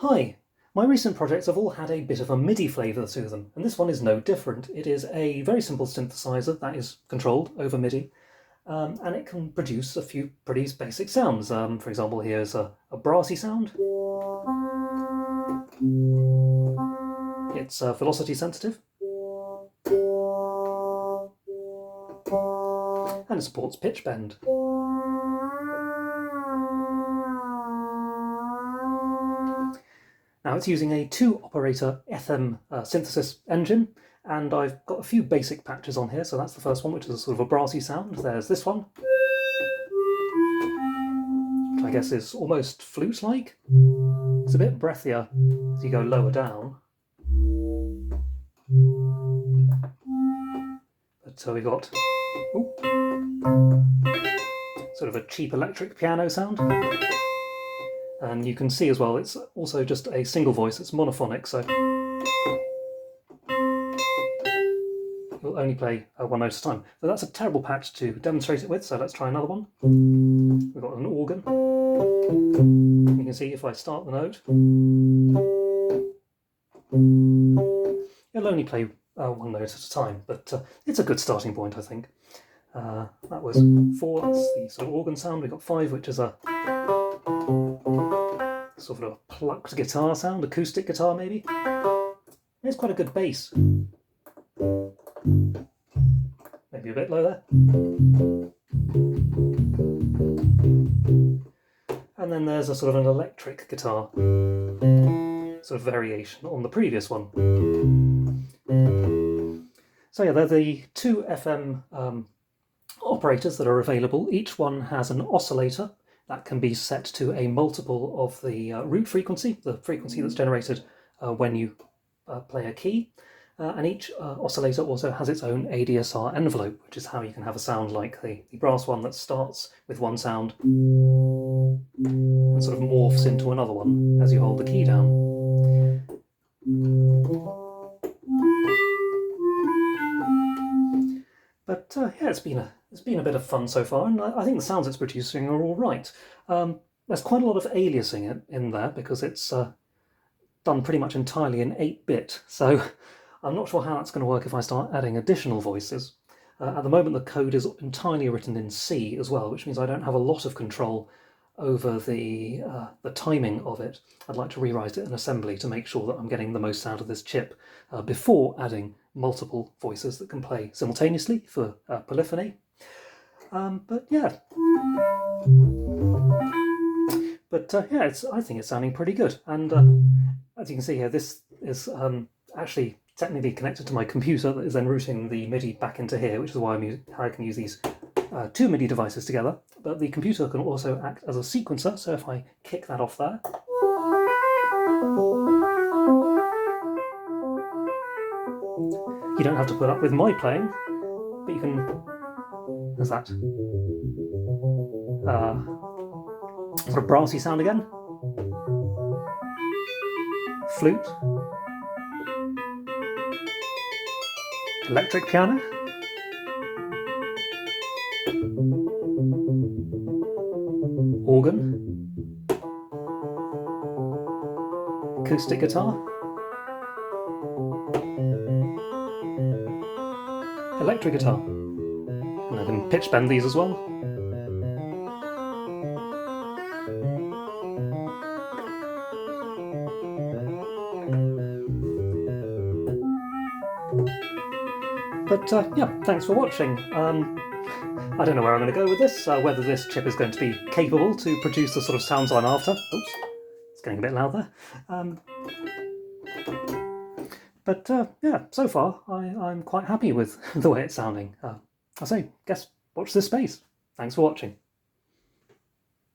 Hi! My recent projects have all had a bit of a MIDI flavour to them, and this one is no different. It is a very simple synthesizer that is controlled over MIDI, and it can produce a few pretty basic sounds. For example, here's a brassy sound. It's velocity sensitive, and it supports pitch bend. Now it's using a 2-operator FM synthesis engine, and I've got a few basic patches on here. So that's the first one, which is a sort of a brassy sound. There's this one, which I guess is almost flute-like. It's a bit breathier as you go lower down. But we've got sort of a cheap electric piano sound. And you can see as well, it's also just a single voice, it's monophonic, so you'll only play one note at a time. But that's a terrible patch to demonstrate it with, so let's try another one. We've got an organ. You can see if I start the note, it'll only play one note at a time, but it's a good starting point, I think. That was 4, that's the sort of organ sound. We've got 5, which is a sort of a plucked guitar sound, acoustic guitar maybe. It's quite a good bass. Maybe a bit low there. And then there's a sort of an electric guitar sort of variation on the previous one. So yeah, they're the 2 FM operators that are available. Each one has an oscillator that can be set to a multiple of the root frequency, the frequency that's generated when you play a key. And each oscillator also has its own ADSR envelope, which is how you can have a sound like the brass one that starts with one sound and sort of morphs into another one as you hold the key down. But yeah, it's been a bit of fun so far, and I think the sounds it's producing are all right. There's quite a lot of aliasing in there because it's done pretty much entirely in 8-bit, so I'm not sure how that's going to work if I start adding additional voices. At the moment, the code is entirely written in C as well, which means I don't have a lot of control over the timing of it. I'd like to rewrite it in assembly to make sure that I'm getting the most out of this chip before adding multiple voices that can play simultaneously for polyphony. But yeah, I think it's sounding pretty good. And as you can see here, this is actually technically connected to my computer that is then routing the MIDI back into here, which is why I can use these 2 MIDI devices together. But the computer can also act as a sequencer, so if I kick that off there, you don't have to put up with my playing, but you can. There's that sort of brassy sound again. Flute. Electric piano. Organ. Acoustic guitar. Electric guitar. And I can pitch bend these as well. But yeah, thanks for watching. I don't know where I'm going to go with this, whether this chip is going to be capable to produce the sort of sounds I'm after. Oops, it's getting a bit loud there. But yeah, so far I'm quite happy with the way it's sounding. I say, guess watch this space. Thanks for watching.